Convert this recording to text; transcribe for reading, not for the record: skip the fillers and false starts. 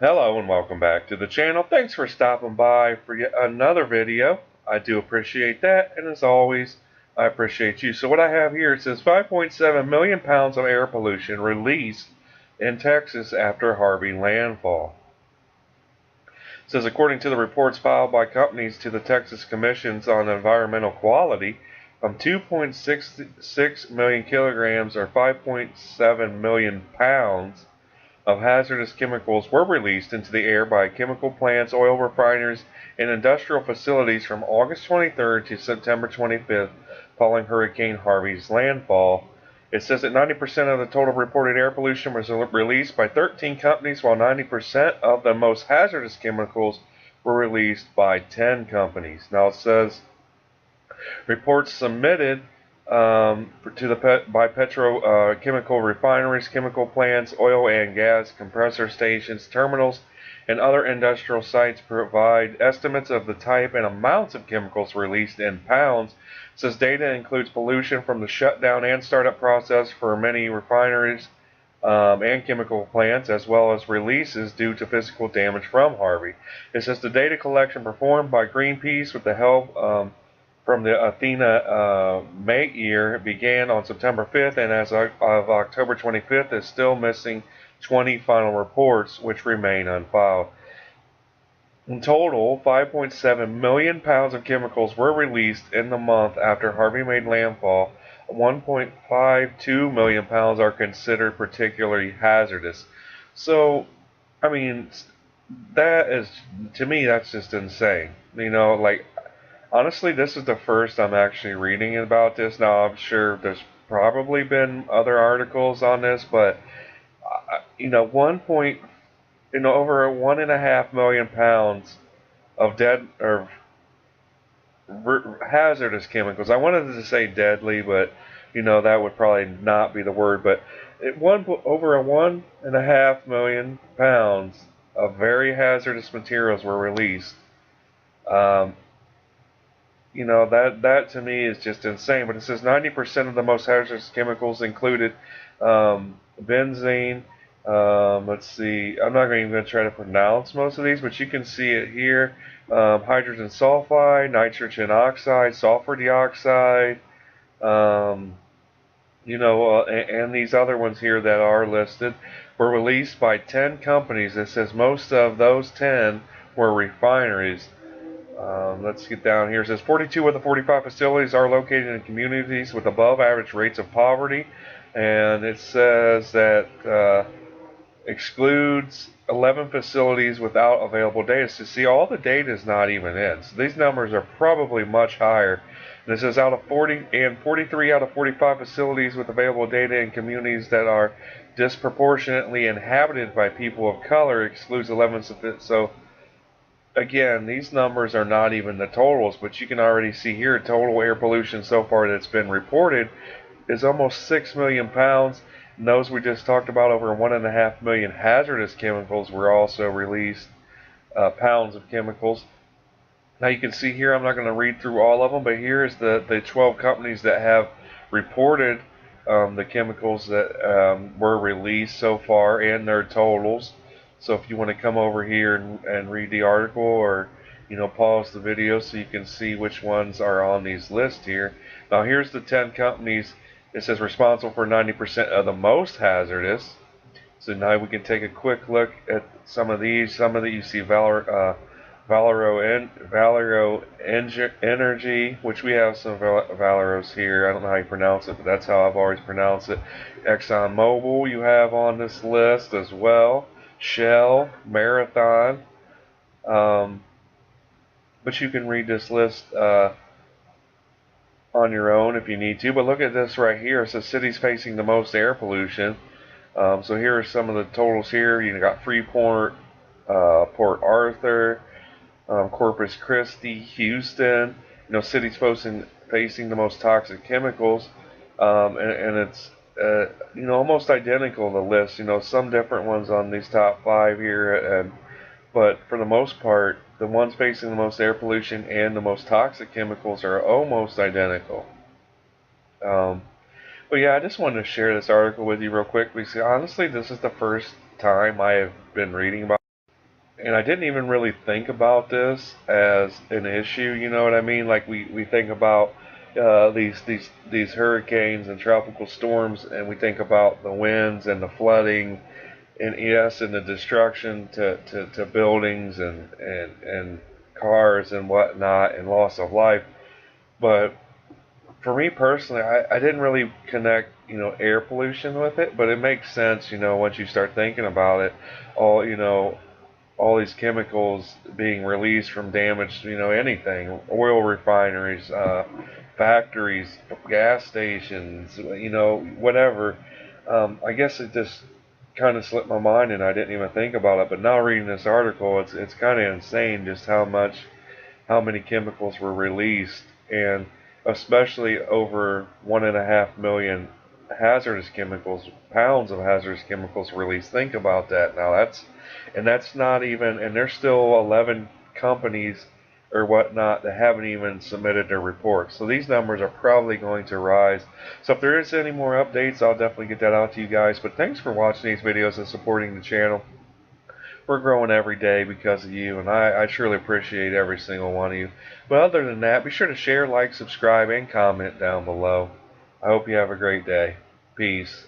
Hello and welcome back to the channel. Thanks for stopping by for yet another video. I do appreciate that, and as always, I appreciate you. So what I have here, it says 5.7 million pounds of air pollution released in Texas after Harvey landfall. It says according to the reports filed by companies to the Texas Commissions on Environmental Quality, 2.66 million kilograms or 5.7 million pounds of hazardous chemicals were released into the air by chemical plants, oil refineries, and industrial facilities from August 23rd to September 25th following Hurricane Harvey's landfall. It says that 90% of the total reported air pollution was released by 13 companies, while 90% of the most hazardous chemicals were released by 10 companies. Now it says reports submitted by petrochemical refineries, chemical plants, oil and gas compressor stations, terminals, and other industrial sites provide estimates of the type and amounts of chemicals released in pounds. It says data includes pollution from the shutdown and startup process for many refineries and chemical plants, as well as releases due to physical damage from Harvey. It says the data collection performed by Greenpeace with the help from the Athena Mate year began on September 5th, and as of October 25th is still missing 20 final reports, which remain unfiled. In total, 5.7 million pounds of chemicals were released in the month after Harvey made landfall. 1.52 million pounds are considered particularly hazardous. So, I mean, that is, to me, that's just insane. Honestly, this is the first I'm actually reading about this. Now, I'm sure there's probably been other articles on this, but over 1.5 million pounds of dead or hazardous chemicals. I wanted to say deadly, but that would probably not be the word. But over 1.5 million pounds of very hazardous materials were released. That to me is just insane. But it says 90% of the most hazardous chemicals included benzene. Let's see. I'm not even going to try to pronounce most of these, but you can see it here. Hydrogen sulfide, nitrogen oxide, sulfur dioxide, and these other ones here that are listed were released by 10 companies. It says most of those 10 were refineries. Let's get down here. It says 42 of the 45 facilities are located in communities with above average rates of poverty, and it says that excludes 11 facilities without available data. So see, all the data is not even in. So these numbers are probably much higher. And it says 43 out of 45 facilities with available data in communities that are disproportionately inhabited by people of color excludes 11. So again, these numbers are not even the totals, but you can already see here total air pollution so far that's been reported is almost 6 million pounds. And those we just talked about, over 1.5 million hazardous chemicals were also released, pounds of chemicals. Now you can see here, I'm not going to read through all of them, but here is the 12 companies that have reported the chemicals that were released so far and their totals. So if you want to come over here and read the article, or pause the video so you can see which ones are on these lists here. Now here's the 10 companies. It says responsible for 90% of the most hazardous. So now we can take a quick look at some of these. Some of that you see Valero Energy, which we have some Valeros here. I don't know how you pronounce it, but that's how I've always pronounced it. ExxonMobil you have on this list as well. Shell, Marathon, but you can read this list on your own if you need to. But look at this right here. It says cities facing the most air pollution. So here are some of the totals here. You got Freeport, Port Arthur, Corpus Christi, Houston. Cities facing the most toxic chemicals, and it's almost identical, the list. Some different ones on these top 5 here, but for the most part, the ones facing the most air pollution and the most toxic chemicals are almost identical. But yeah, I just wanted to share this article with you real quick because honestly, this is the first time I have been reading about and I didn't even really think about this as an issue. You know what I mean? Like we think about these hurricanes and tropical storms, and we think about the winds and the flooding, and yes, and the destruction to buildings and cars and whatnot, and loss of life. But for me personally, I didn't really connect, air pollution with it, but it makes sense, once you start thinking about it. All, all these chemicals being released from damaged, anything, oil refineries, factories, gas stations, whatever. I guess it just kind of slipped my mind and I didn't even think about it. But now reading this article, it's kind of insane just how many chemicals were released, and especially over 1.5 million hazardous chemicals, pounds of hazardous chemicals released. Think about that. Now that's not even, and there's still 11 companies or whatnot that haven't even submitted their reports. So these numbers are probably going to rise. So if there is any more updates, I'll definitely get that out to you guys. But thanks for watching these videos and supporting the channel. We're growing every day because of you, and I truly appreciate every single one of you. But other than that, be sure to share, like, subscribe, and comment down below. I hope you have a great day. Peace.